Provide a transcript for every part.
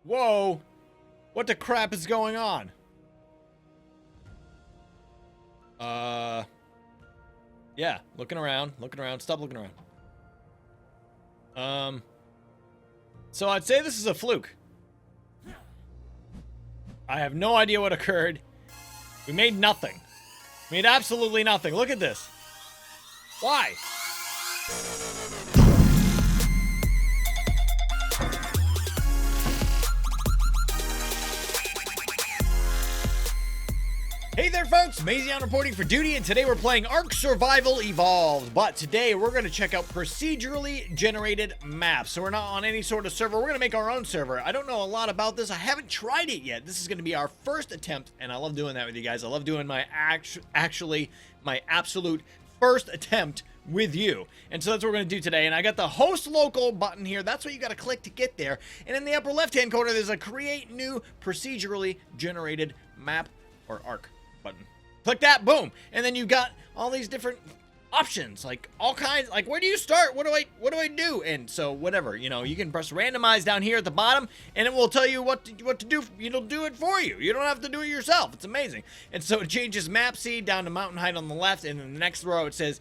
Whoa! What the crap is going on? Yeah, looking around, stop looking around. So I'd say this is a fluke. I have no idea what occurred. We made nothing. We made absolutely nothing. Look at this. Why? Hey there folks, Mazion reporting for duty, and today we're playing Ark Survival Evolved. But today we're going to check out procedurally generated maps. So we're not on any sort of server, we're going to make our own server. I don't know a lot about this, I haven't tried it yet. This is going to be our first attempt, and I love doing that with you guys. I love doing my my absolute first attempt with you. And so that's what we're going to do today. And I got the host local button here. That's what you got to click to get there. And in the upper left hand corner there's a create new procedurally generated map or Ark button. Click that, boom, and then you got all these different options, like all kinds, like where do you start, what do I do? And so whatever, you know, you can press randomize down here at the bottom and it will tell you what to do. It'll do it for you. You don't have to do it yourself. It's amazing. And so it changes map seed down to mountain height on the left, and in the next row it says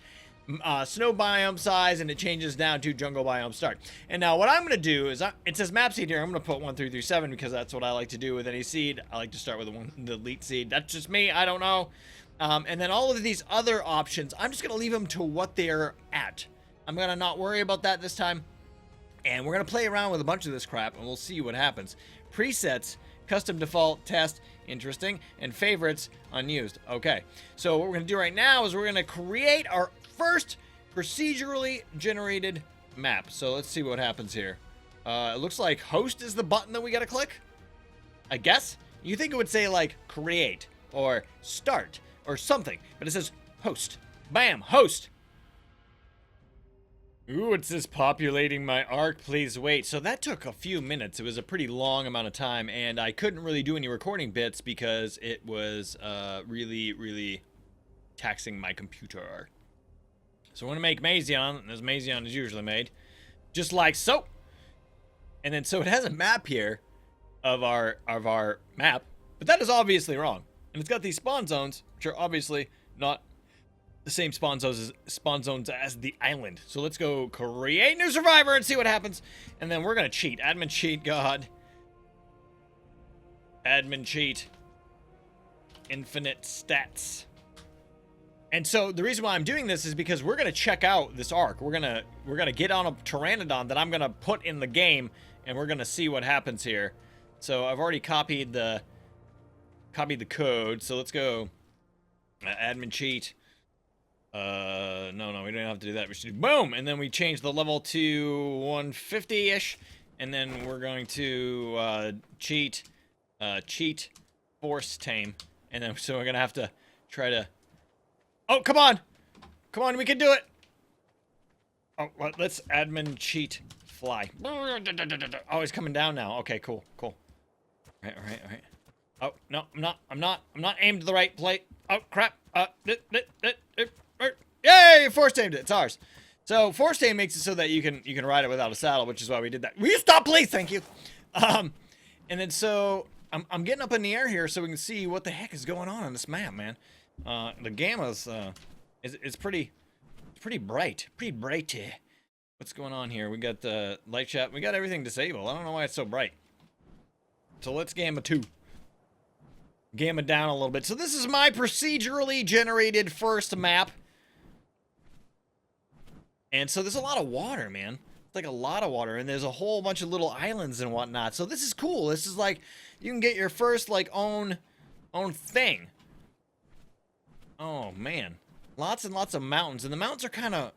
snow biome size, and it changes down to jungle biome start. And now what I'm going to do is, it says map seed here, I'm going to put 1 through 7 because that's what I like to do with any seed. I like to start with the elite seed. That's just me, I don't know. And then all of these other options, I'm just going to leave them to what they're at. I'm going to not worry about that this time. And we're going to play around with a bunch of this crap, and we'll see what happens. Presets, custom default, test, interesting, and favorites, unused. Okay, so what we're going to do right now is we're going to create our first procedurally generated map. So let's see what happens here. It looks like host is the button that we got to click, I guess. You think it would say like create or start or something, but it says host. Bam, host. Ooh, it says populating my Ark, please wait. So that took a few minutes. It was a pretty long amount of time, and I couldn't really do any recording bits because it was really taxing my computer. So we're gonna make Mazion, as Mazion is usually made, just like so. And then so it has a map here of our map, but that is obviously wrong. And it's got these spawn zones, which are obviously not the same spawn zones as the island. So let's go create new survivor and see what happens. And then we're gonna cheat. Admin cheat, God. Admin cheat. Infinite stats. And so the reason why I'm doing this is because we're gonna check out this Ark. We're gonna get on a pteranodon that I'm gonna put in the game, and we're gonna see what happens here. So I've already copied the code. So let's go admin cheat. No, we don't have to do that. We should do boom, and then we change the level to 150-ish, and then we're going to cheat force tame, and then so we're gonna have to try to. Oh, come on, we can do it. Oh, well, let's admin cheat fly. Oh, he's coming down now. Okay, cool. All right. Oh no, I'm not aimed the right place. Oh crap. Yay! Force tamed it. It's ours. So force tame makes it so that you can ride it without a saddle, which is why we did that. Will you stop, please? Thank you. And then so I'm getting up in the air here so we can see what the heck is going on this map, man. The gamma's is pretty bright, What's going on here? We got the light shot. We got everything disabled. I don't know why it's so bright. So let's gamma 2. Gamma down a little bit. So this is my procedurally generated first map. And so there's a lot of water, man. It's like a lot of water, and there's a whole bunch of little islands and whatnot. So this is cool. This is like, you can get your first like own thing. Oh man. Lots and lots of mountains, and the mountains are kind of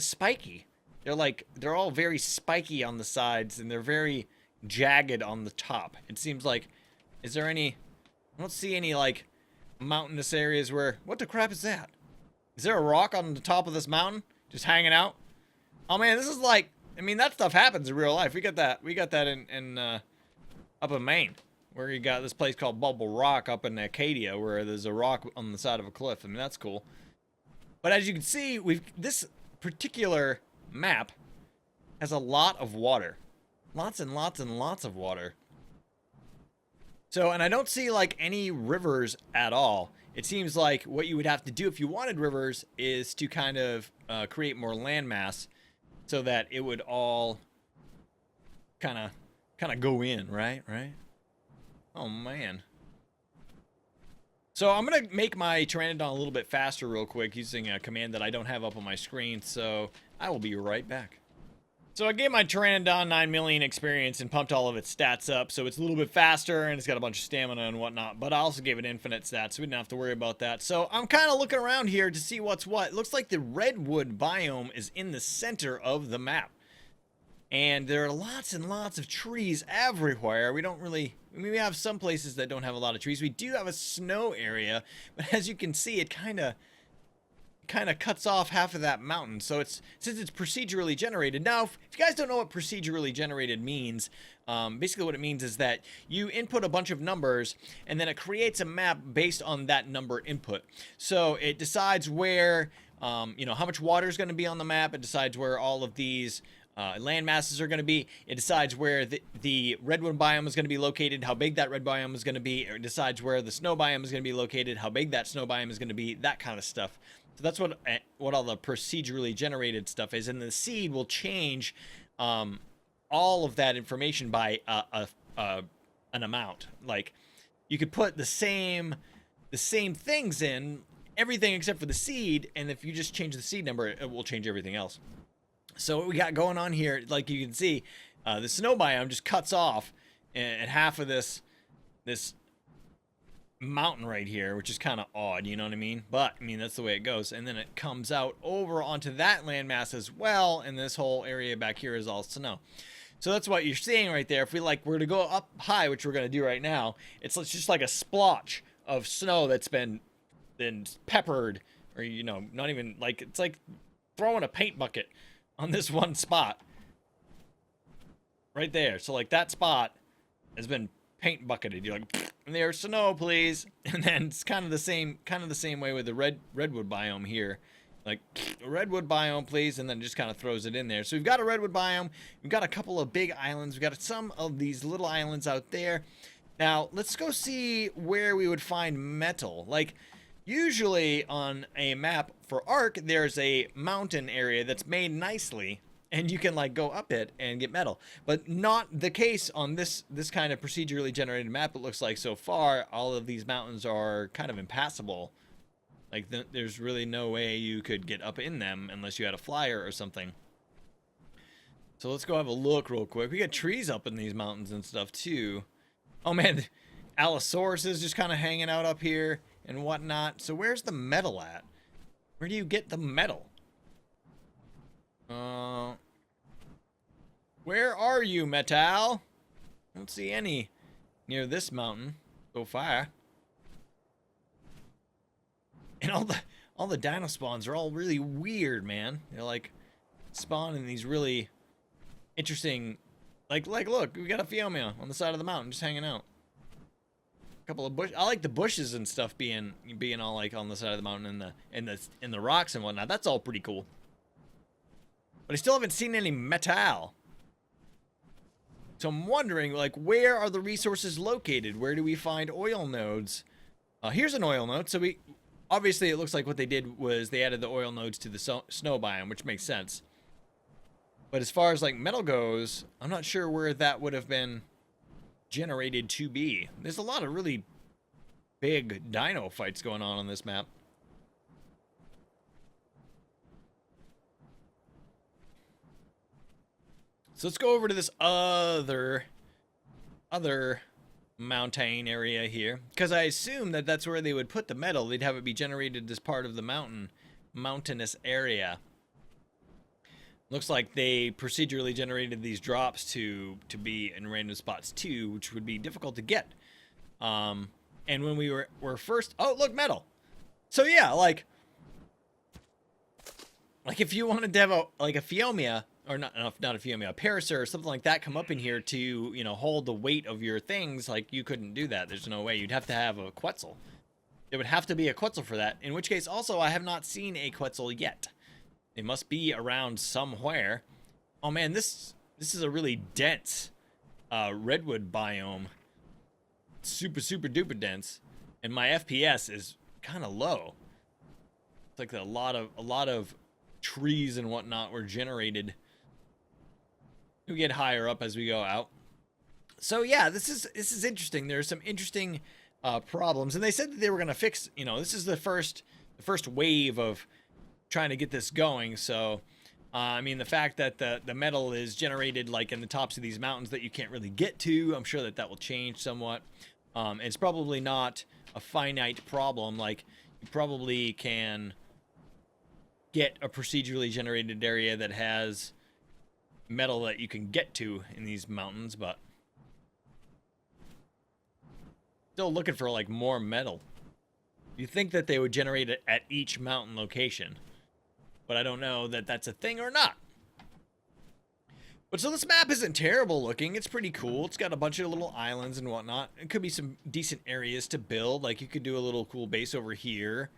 spiky. They're all very spiky on the sides, and they're very jagged on the top. It seems like, is there any, I don't see any like mountainous areas where, what the crap is that? Is there a rock on the top of this mountain just hanging out? Oh man, this is like, I mean, that stuff happens in real life. We got that in up in Maine, where you got this place called Bubble Rock up in Acadia, where there's a rock on the side of a cliff. I mean, that's cool. But as you can see, this particular map has a lot of water. Lots and lots of water. So, and I don't see like any rivers at all. It seems like what you would have to do if you wanted rivers is to kind of create more landmass so that it would all kind of go in, right? Oh man. So I'm gonna make my Pteranodon a little bit faster real quick using a command that I don't have up on my screen, so I will be right back. So I gave my Pteranodon 9 million experience and pumped all of its stats up, so it's a little bit faster and it's got a bunch of stamina and whatnot, but I also gave it infinite stats, so we didn't have to worry about that. So I'm kind of looking around here to see what's what. It looks like the redwood biome is in the center of the map. And there are lots and lots of trees everywhere. We don't really, I mean, we have some places that don't have a lot of trees. We do have a snow area, but as you can see, it kind of cuts off half of that mountain. So it's, since it's procedurally generated. Now, if you guys don't know what procedurally generated means, basically what it means is that you input a bunch of numbers and then it creates a map based on that number input. So it decides where, you know, how much water is going to be on the map. It decides where all of these land masses are going to be. It decides where the redwood biome is going to be located, how big that red biome is going to be. It decides where the snow biome is going to be located, how big that snow biome is going to be, that kind of stuff. So that's what all the procedurally generated stuff is, and the seed will change all of that information by an amount. Like you could put the same things in everything except for the seed, and if you just change the seed number, it will change everything else. So what we got going on here, like you can see, the snow biome just cuts off at half of this mountain right here, which is kind of odd, you know what I mean? But I mean, that's the way it goes. And then it comes out over onto that landmass as well, and this whole area back here is all snow. So that's what you're seeing right there. If we were to go up high, which we're going to do right now, it's just like a splotch of snow that's been peppered, or, you know, not even like, it's like throwing a paint bucket on this one spot right there. So like that spot has been paint bucketed. You're like, there's snow, please. And then it's kind of the same way with the redwood biome here. Like, redwood biome, please, and then just kind of throws it in there. So we've got a redwood biome. We've got a couple of big islands. We've got some of these little islands out there. Now, let's go see where we would find metal. Like, usually on a map for Ark, there's a mountain area that's made nicely, and you can like go up it and get metal. But not the case on this kind of procedurally generated map. It looks like so far all of these mountains are kind of impassable. Like there's really no way you could get up in them unless you had a flyer or something. So let's go have a look real quick. We got trees up in these mountains and stuff too. Oh man, Allosaurus is just kind of hanging out up here and whatnot. So where's the metal at? Where do you get the metal? Where are you, metal? I don't see any near this mountain so far. And all the dino spawns are all really weird, man. They're like spawning these really interesting, like look, we got a Phiomia on the side of the mountain just hanging out. A couple of bush. I like the bushes and stuff being all like on the side of the mountain and the rocks and whatnot. That's all pretty cool. But I still haven't seen any metal. So I'm wondering, like, where are the resources located? Where do we find oil nodes? Here's an oil node. So obviously it looks like what they did was they added the oil nodes to the snow biome, which makes sense. But as far as like metal goes, I'm not sure where that would have been generated to be. There's a lot of really big dino fights going on this map. So let's go over to this other mountain area here, because I assume that that's where they would put the metal. They'd have it be generated as part of the mountainous area. Looks like they procedurally generated these drops to be in random spots too, which would be difficult to get. And when we were first, oh look, metal. So yeah, like if you wanted to have a Phiomia, or not a Phiomia, a Parasaur or something like that come up in here to, you know, hold the weight of your things, like you couldn't do that. There's no way. You'd have to have a Quetzal. It would have to be a Quetzal for that. In which case, also, I have not seen a Quetzal yet. It must be around somewhere. Oh man, this is a really dense redwood biome. super duper dense, and my FPS is kind of low. It's like a lot of trees and whatnot were generated. We get higher up as we go out. So yeah, this is interesting. There's some interesting problems, and they said that they were going to fix. You know, this is the first wave of trying to get this going. So I mean, the fact that the metal is generated like in the tops of these mountains that you can't really get to, I'm sure that will change somewhat. It's probably not a finite problem. Like, you probably can get a procedurally generated area that has metal that you can get to in these mountains, but still looking for like more metal. You think that they would generate it at each mountain location, but I don't know that that's a thing or not. But so this map isn't terrible looking. It's pretty cool. It's got a bunch of little islands and whatnot. It could be some decent areas to build. Like, you could do a little cool base over here.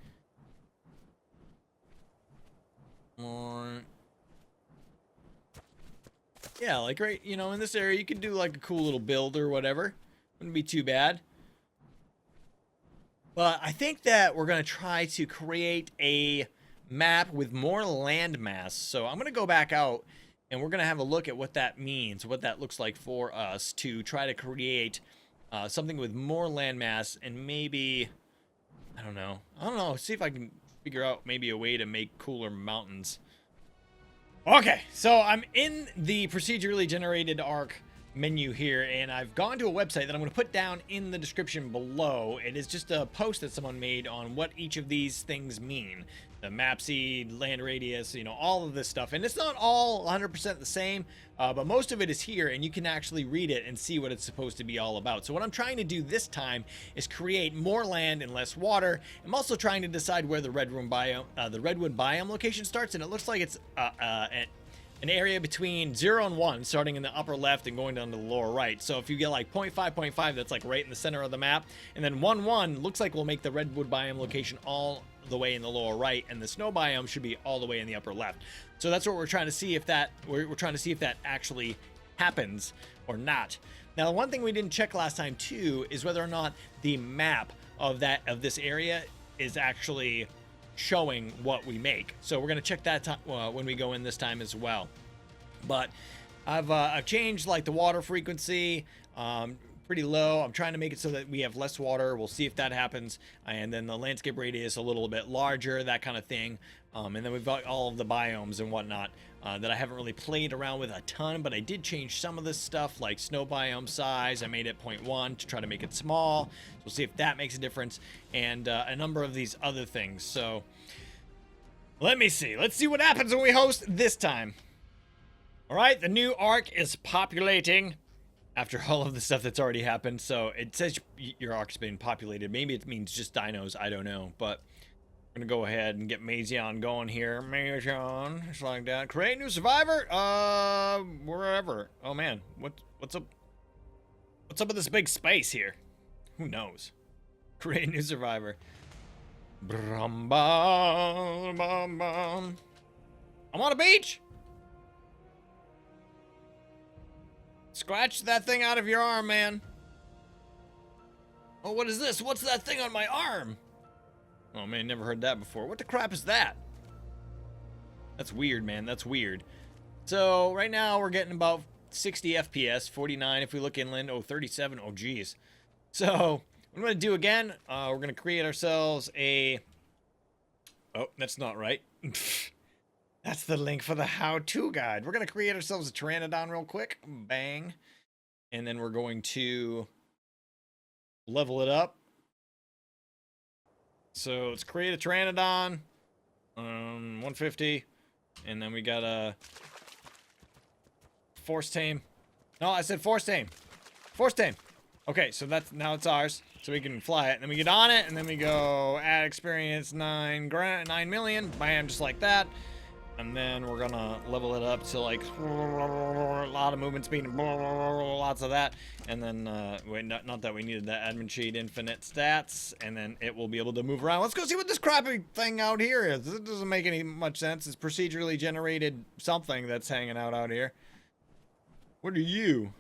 Or yeah, like right, you know, in this area you could do like a cool little build or whatever. Wouldn't be too bad. But I think that we're going to try to create a map with more landmass. So I'm going to go back out and we're going to have a look at what that means, what that looks like for us to try to create something with more landmass, and maybe, I don't know, see if I can figure out maybe a way to make cooler mountains. Okay, so I'm in the procedurally generated arc menu here, and I've gone to a website that I'm going to put down in the description below. It is just a post that someone made on what each of these things mean. The map seed, land radius, you know, all of this stuff. And it's not all 100% the same, but most of it is here, and you can actually read it and see what it's supposed to be all about. So what I'm trying to do this time is create more land and less water. I'm also trying to decide where the redwood biome location starts, and it looks like it's an area between 0 and 1, starting in the upper left and going down to the lower right. So if you get like 0.5, that's like right in the center of the map. And then 1 looks like we'll make the redwood biome location all the way in the lower right, and the snow biome should be all the way in the upper left. So that's what we're trying to see if that we're trying to see if that actually happens or not. Now, one thing we didn't check last time too is whether or not the map of this area is actually showing what we make. So we're going to check that when we go in this time as well. But I've changed like the water frequency pretty low. I'm trying to make it so that we have less water. We'll see if that happens. And then the landscape radius a little bit larger, that kind of thing. And then we've got all of the biomes and whatnot that I haven't really played around with a ton, but I did change some of this stuff, like snow biome size. I made it 0.1 to try to make it small. So we'll see if that makes a difference, and a number of these other things. So let me see. Let's see what happens when we host this time. All right, the new arc is populating after all of the stuff that's already happened. So it says your arc's been populated. Maybe it means just dinos. I don't know, but I'm gonna go ahead and get Mazion going here. Mazion, just like that. Create new survivor. Wherever. Oh man, what's up? What's up with this big space here? Who knows? Create new survivor. I'm on a beach. Scratch that thing out of your arm, man. Oh, what is this? What's that thing on my arm? Oh man, never heard that before. What the crap is that? That's weird, man. That's weird. So right now we're getting about 60 FPS, 49 if we look inland. Oh, 37. Oh, geez. So what I'm going to do again, we're going to create ourselves a... Oh, that's not right. That's the link for the how-to guide. We're going to create ourselves a pteranodon real quick. Bang. And then we're going to level it up. So let's create a pteranodon. 150. And then we got a force tame. No, I said force tame. Force tame. Okay, so that's now it's ours. So we can fly it. And then we get on it. And then we go add experience 9 million. Bam, just like that. And then we're gonna level it up to like a lot of movement speed, lots of that. And then, wait, not that we needed that admin sheet, infinite stats, and then it will be able to move around. Let's go see what this crappy thing out here is. This doesn't make any much sense. It's procedurally generated something that's hanging out here. What are you?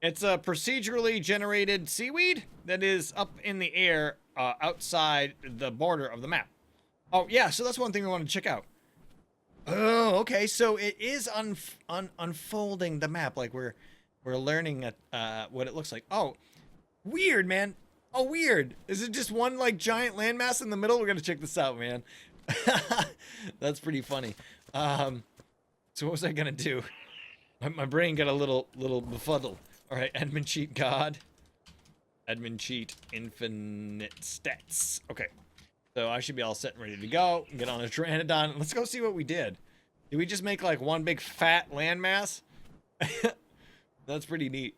It's a procedurally generated seaweed that is up in the air outside the border of the map. Oh, yeah, so that's one thing we want to check out. Oh, okay, so it is unfolding the map. Like we're learning what it looks like. Oh, weird, man. Oh, weird. Is it just one, like, giant landmass in the middle? We're going to check this out, man. That's pretty funny. So what was I going to do? My brain got a little befuddled. All right, admin cheat god. Admin cheat infinite stats. Okay. So I should be all set and ready to go. Get on a Pteranodon. Let's go see what we did. Did we just make, like, one big fat landmass? That's pretty neat.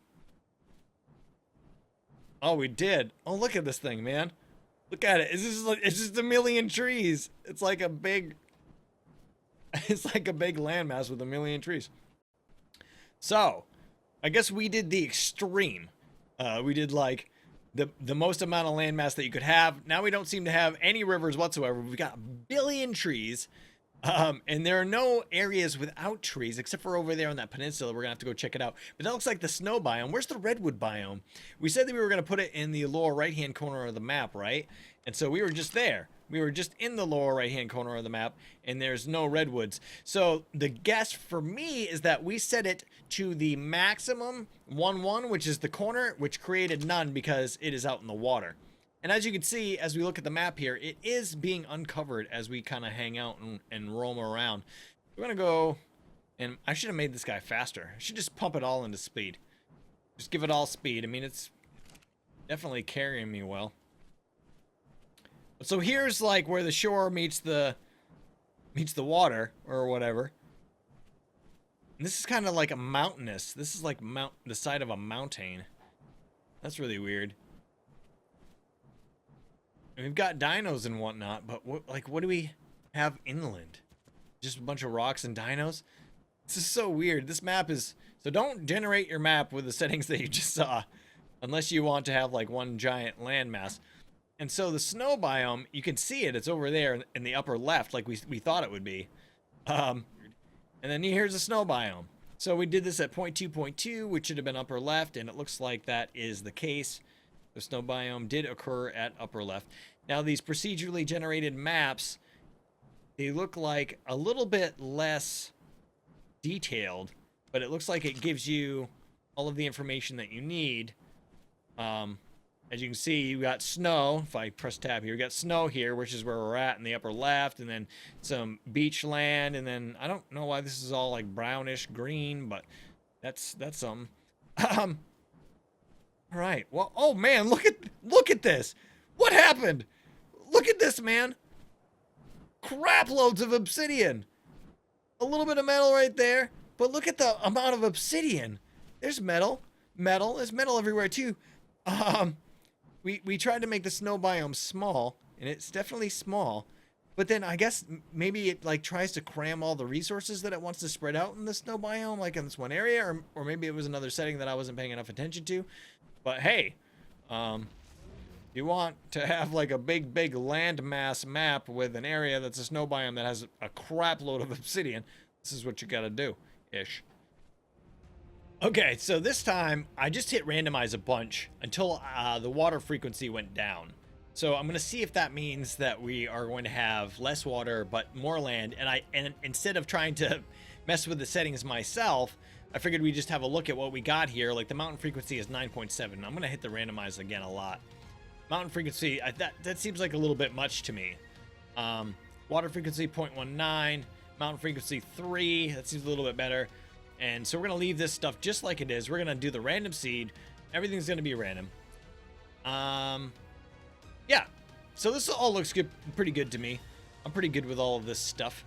Oh, we did. Oh, look at this thing, man. Look at it. It's just a million trees. It's like a big landmass with a million trees. So, I guess we did the extreme. We did like the most amount of landmass that you could have. Now we don't seem to have any rivers whatsoever. We've got a billion trees. And there are no areas without trees, except for over there on that peninsula. We're going to have to go check it out. But that looks like the snow biome. Where's the redwood biome? We said that we were going to put it in the lower right-hand corner of the map, right? And so we were just there. We were just in the lower right-hand corner of the map, and there's no redwoods. So the guess for me is that we set it to the maximum 1-1, which is the corner, which created none because it is out in the water. And as you can see, as we look at the map here, it is being uncovered as we kind of hang out and roam around. We're going to go, and I should have made this guy faster. I should just pump it all into speed. Just give it all speed. I mean, it's definitely carrying me well. So here's like where the shore meets the water or whatever. And this is kind of like a mountainous. This is like the side of a mountain. That's really weird. And we've got dinos and whatnot, but what do we have inland? Just a bunch of rocks and dinos? This is so weird. This map is... So don't generate your map with the settings that you just saw, unless you want to have like one giant landmass. And so the snow biome, you can see it. It's over there in the upper left, like we thought it would be. And then here's the snow biome. So we did this at 0.2.2, which should have been upper left, and it looks like that is the case. The snow biome did occur at upper left. Now these procedurally generated maps, they look like a little bit less detailed, but it looks like it gives you all of the information that you need. As you can see, you got snow. If I press tab here, you got snow here, which is where we're at in the upper left, and then some beach land, and then I don't know why this is all like brownish green, but that's something. All right. Well, oh man, look at this. What happened? Look at this, man. Crap loads of obsidian. A little bit of metal right there, but look at the amount of obsidian. There's metal. There's metal everywhere too. We tried to make the snow biome small, and it's definitely small. But then I guess maybe it like tries to cram all the resources that it wants to spread out in the snow biome, like in this one area, or maybe it was another setting that I wasn't paying enough attention to. But hey, you want to have like a big landmass map with an area that's a snow biome that has a crap load of obsidian, this is what you gotta do, ish. Okay, so this time I just hit randomize a bunch until the water frequency went down. So I'm gonna see if that means that we are going to have less water but more land. And instead of trying to mess with the settings myself, I figured we'd just have a look at what we got here. Like the mountain frequency is 9.7. I'm gonna hit the randomize again a lot. Mountain frequency, that seems like a little bit much to me. Water frequency 0.19, mountain frequency 3. That seems a little bit better. And so we're gonna leave this stuff just like it is. We're gonna do the random seed. Everything's gonna be random. Yeah. So this all looks good, pretty good to me. I'm pretty good with all of this stuff.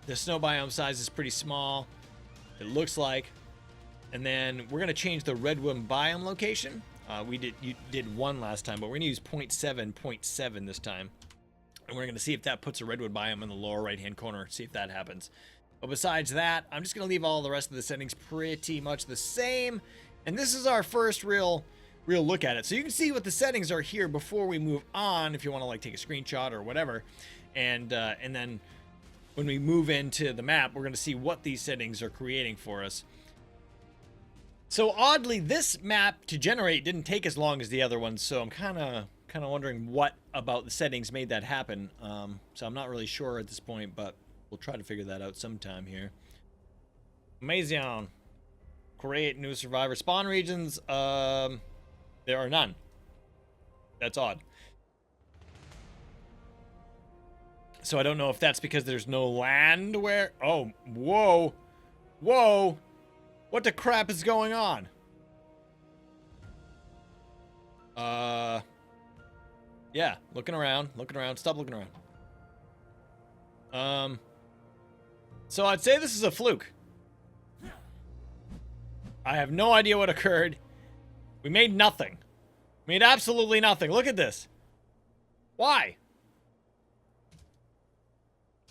The snow biome size is pretty small, it looks like. And then we're gonna change the redwood biome location. You did 1 last time, but we're gonna use 0.7 this time. And we're gonna see if that puts a redwood biome in the lower right-hand corner. See if that happens. But besides that, I'm just gonna leave all the rest of the settings pretty much the same. And this is our first real look at it. So you can see what the settings are here before we move on, if you want to like take a screenshot or whatever. And then when we move into the map, we're gonna see what these settings are creating for us. So oddly, this map to generate didn't take as long as the other ones, so I'm kind of wondering what about the settings made that happen. So I'm not really sure at this point, but we'll try to figure that out sometime here. Mazion. Create new survivor spawn regions. There are none. That's odd. So I don't know if that's because there's no land where... Oh, whoa. Whoa. What the crap is going on? Yeah, looking around. Stop looking around. So I'd say this is a fluke. I have no idea what occurred. We made nothing. We made absolutely nothing. Look at this. Why?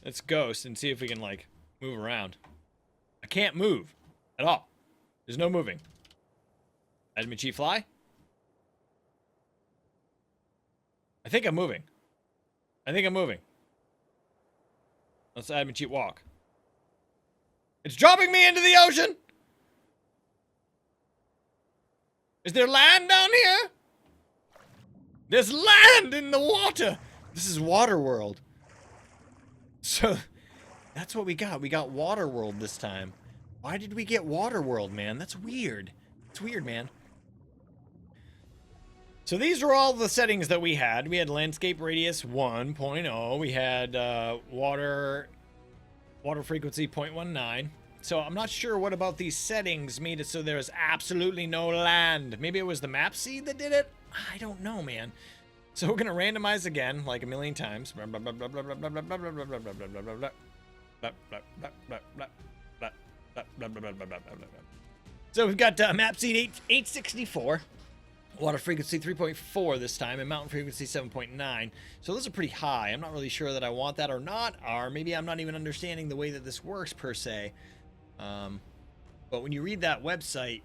Let's ghost and see if we can, like, move around. I can't move at all. There's no moving. Admin cheat fly? I think I'm moving. Let's admin cheat walk. It's dropping me into the ocean! Is there land down here? There's land in the water! This is Waterworld. So, that's what we got. We got Waterworld this time. Why did we get Waterworld, man? That's weird. It's weird, man. So these are all the settings that we had. We had landscape radius 1.0. We had water frequency 0.19. So I'm not sure what about these settings made it so there's absolutely no land. Maybe it was the map seed that did it? I don't know, man. So we're gonna randomize again, like a million times. So we've got map seed 864. Water frequency 3.4 this time, and mountain frequency 7.9. So those are pretty high. I'm not really sure that I want that or not, or maybe I'm not even understanding the way that this works per se. But when you read that website,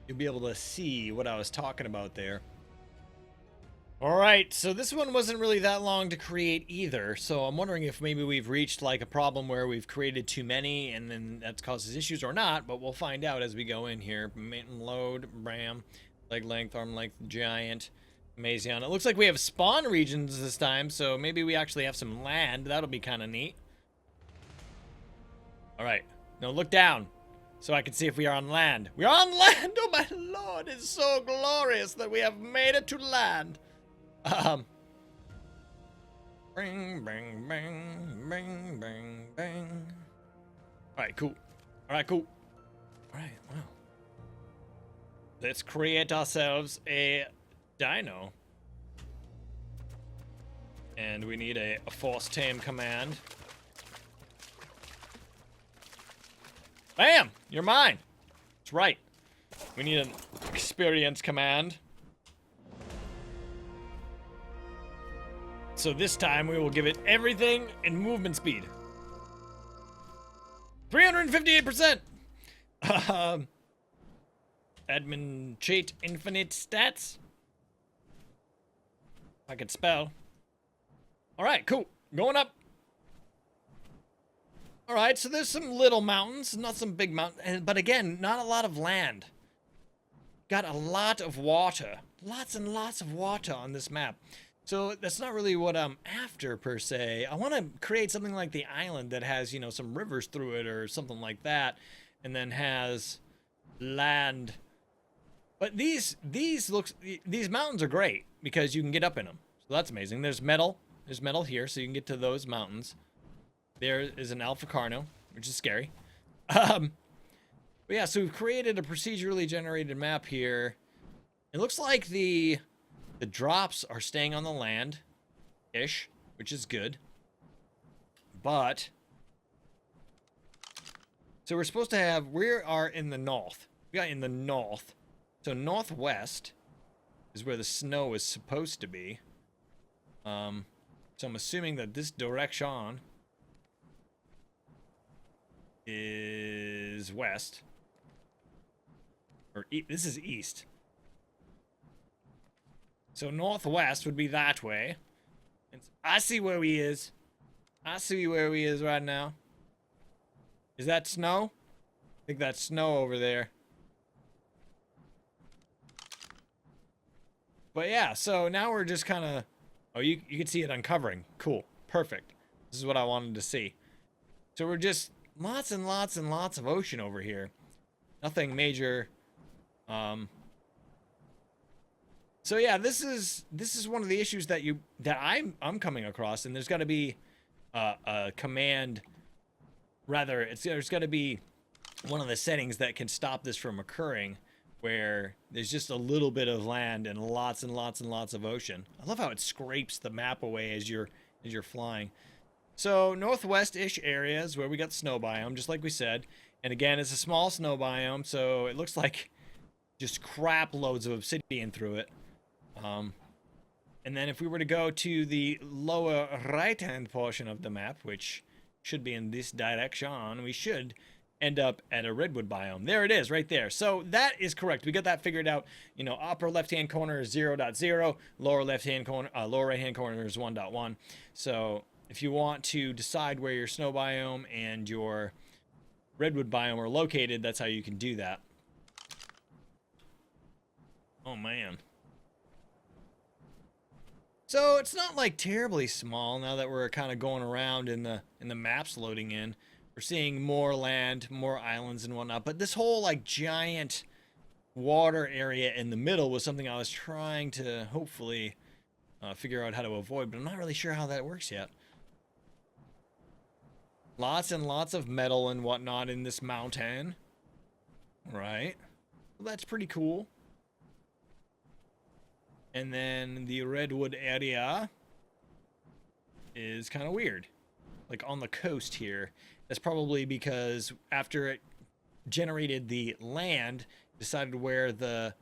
you'll be able to see what I was talking about there. Alright, so this one wasn't really that long to create either, so I'm wondering if maybe we've reached like a problem where we've created too many and then that causes issues or not, but we'll find out as we go in here. Maintenance load, Bram, leg length, arm length, giant, Mazion. It looks like we have spawn regions this time, so maybe we actually have some land. That'll be kind of neat. Alright, now look down so I can see if we are on land. We are on land! Oh my lord, it's so glorious that we have made it to land. Bing, bang, bang, bang, bang, bang. Alright, cool. Alright, wow. Let's create ourselves a dino. And we need a force tame command. Bam! You're mine! That's right. We need an experience command. So this time we will give it everything in movement speed. 358%! Admin cheat infinite stats. I could spell. Alright, cool. Going up. Alright, so there's some little mountains, not some big mountains, but again, not a lot of land. Got a lot of water. Lots and lots of water on this map. So that's not really what I'm after, per se. I want to create something like the island that has, you know, some rivers through it or something like that, and then has land. But these mountains are great because you can get up in them. So that's amazing. There's metal. There's metal here, so you can get to those mountains. There is an Alpha Carno, which is scary. But yeah, so we've created a procedurally generated map here. It looks like the drops are staying on the land-ish, which is good. But so we're supposed to have, we are in the north. We got in the north. So northwest is where the snow is supposed to be. So I'm assuming that this direction is west. Or this is east. So northwest would be that way. And I see where he is. I see where he is right now. Is that snow? I think that's snow over there. But yeah, so now we're just kind of, oh, you can see it uncovering. Cool. Perfect. This is what I wanted to see. So we're just lots and lots and lots of ocean over here. Nothing major. So yeah, this is one of the issues that I'm coming across, and there's got to be a command. Rather, there's got to be one of the settings that can stop this from occurring, where there's just a little bit of land and lots and lots and lots of ocean. I love how it scrapes the map away as you're flying. So northwest-ish areas where we got snow biome, just like we said. And again, it's a small snow biome, so it looks like just crap loads of obsidian through it. And then if we were to go to the lower right-hand portion of the map, which should be in this direction, we should end up at a redwood biome. There it is, right there. So that is correct. We got that figured out. You know, upper left-hand corner is 0.0, lower left-hand corner, lower right-hand corner is 1.1. So if you want to decide where your snow biome and your redwood biome are located, that's how you can do that. Oh man. So it's not like terribly small now that we're kind of going around in the maps loading in. We're seeing more land, more islands and whatnot, but this whole like giant water area in the middle was something I was trying to hopefully figure out how to avoid, but I'm not really sure how that works yet. Lots and lots of metal and whatnot in this mountain. Right. Well, that's pretty cool. And then the redwood area is kind of weird. Like on the coast here. That's probably because after it generated the land, decided where the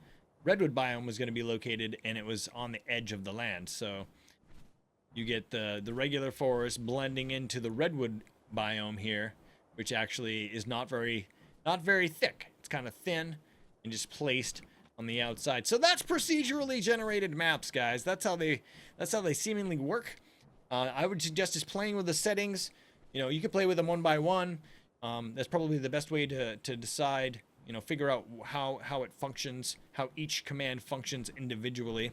redwood biome was going to be located, and it was on the edge of the land. So you get the regular forest blending into the redwood biome here, which actually is not very thick. It's kind of thin and just placed on the outside. So that's procedurally generated maps, guys. That's how they seemingly work. I would suggest just playing with the settings. You know, you can play with them one by one. That's probably the best way to decide, you know, figure out how it functions, how each command functions individually.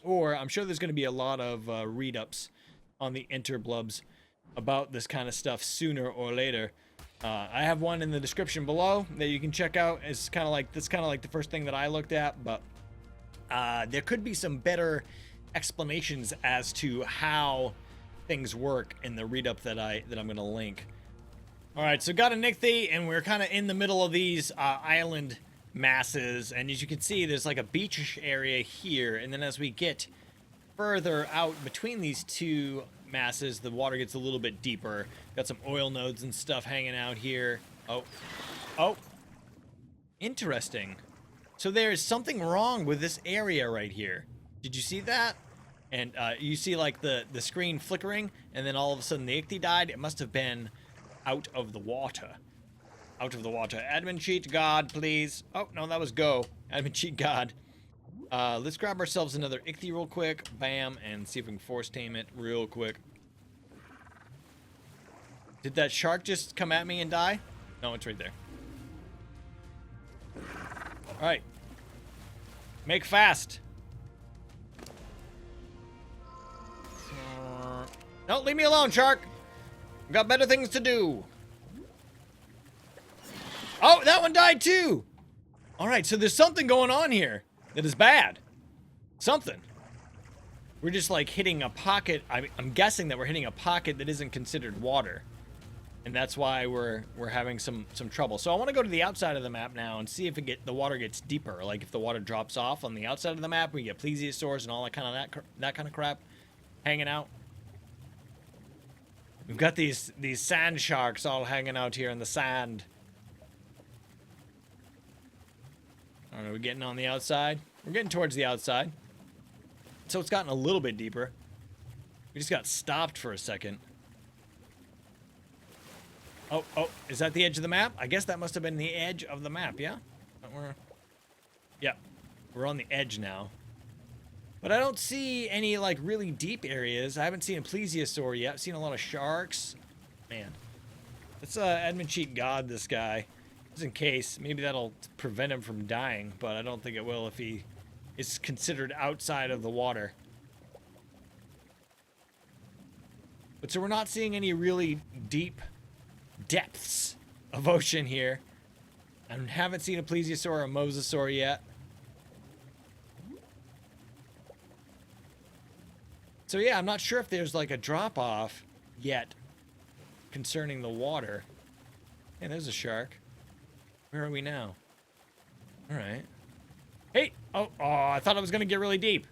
Or I'm sure there's going to be a lot of read-ups on the interblubs about this kind of stuff sooner or later. I have one in the description below that you can check out. It's kind of like the first thing that I looked at, but there could be some better explanations as to how things work in the read-up that I'm going to link. All right, so got a Nixie, and we're kind of in the middle of these island masses, and as you can see, there's like a beachish area here, and then as we get further out between these two masses, the water gets a little bit deeper. Got some oil nodes and stuff hanging out here. Oh, interesting. So there's something wrong with this area right here. Did you see that? And you see like the screen flickering, and then all of a sudden the ichthy died. It must have been out of the water. Out of the water. Admin cheat God, please. Oh no, that was go. Admin cheat God. Let's grab ourselves another ichthy real quick. Bam, and see if we can force tame it real quick. Did that shark just come at me and die? No, it's right there. Alright. Make fast. No, leave me alone, shark. I've got better things to do. Oh, that one died too. Alright, so there's something going on here that is bad. Something. We're just like hitting a pocket. I'm guessing that we're hitting a pocket that isn't considered water. And that's why we're having some trouble. So I want to go to the outside of the map now and see if the water gets deeper. Like if the water drops off on the outside of the map, we get plesiosaurs and all that kind of crap hanging out. We've got these sand sharks all hanging out here in the sand. I don't know, we're getting on the outside. We're getting towards the outside. So it's gotten a little bit deeper. We just got stopped for a second. Oh, is that the edge of the map? I guess that must have been the edge of the map, yeah? Yeah, we're on the edge now. But I don't see any, like, really deep areas. I haven't seen a plesiosaur yet. I've seen a lot of sharks. Man. Let's admin cheat God this guy. Just in case. Maybe that'll prevent him from dying, but I don't think it will if he is considered outside of the water. But so we're not seeing any really deep depths of ocean here. I haven't seen a plesiosaur or a mosasaur yet. So yeah, I'm not sure if there's like a drop-off yet concerning the water. Hey, there's a shark. Where are we now? All right. Hey! Oh, I thought I was going to get really deep.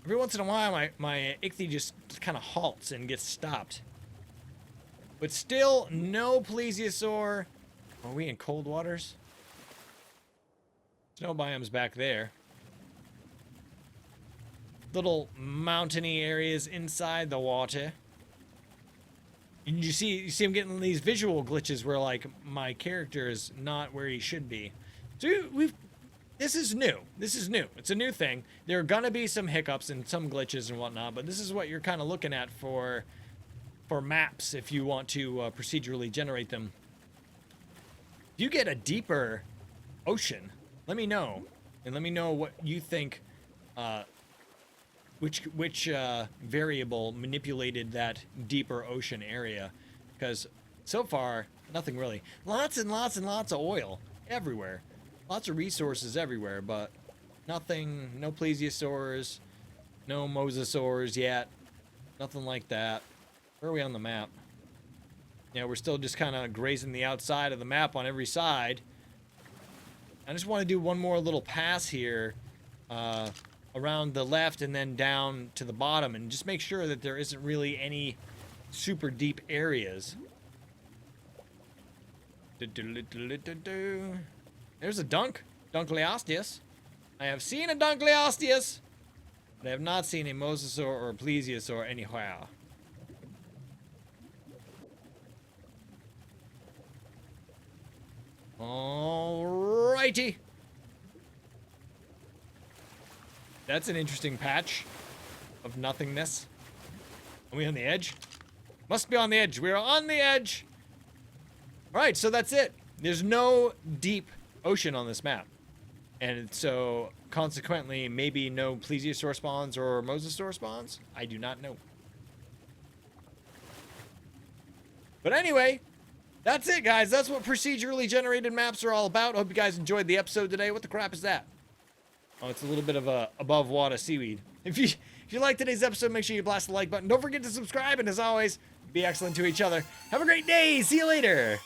Every once in a while, my ichthy just kind of halts and gets stopped. But still, no plesiosaur. Are we in cold waters? Snow biomes back there. Little mountainy areas inside the water. And you see him getting these visual glitches where like my character is not where he should be. So this is new. This is new. It's a new thing. There are gonna be some hiccups and some glitches and whatnot, but this is what you're kind of looking at for maps if you want to procedurally generate them. If you get a deeper ocean, let me know, and let me know what you think. Which variable manipulated that deeper ocean area, because so far nothing really. Lots and lots and lots of oil everywhere, lots of resources everywhere, but nothing. No plesiosaurs, no mosasaurs yet, nothing like that. Where are we on the map? Yeah, we're still just kind of grazing the outside of the map on every side. I just want to do one more little pass here. Around the left and then down to the bottom, and just make sure that there isn't really any super deep areas. There's a Dunkleosteus. I have seen a Dunkleosteus, but I have not seen a mosasaur or a plesiosaur anywhere. Alrighty. That's an interesting patch of nothingness. Are we on the edge? Must be on the edge. We're on the edge. All right, so that's it. There's no deep ocean on this map. And so, consequently, maybe no plesiosaur spawns or mosasaur spawns? I do not know. But anyway, that's it, guys. That's what procedurally generated maps are all about. Hope you guys enjoyed the episode today. What the crap is that? Oh, it's a little bit of a above water seaweed. If you like today's episode, make sure you blast the like button. Don't forget to subscribe, and as always, be excellent to each other. Have a great day. See you later.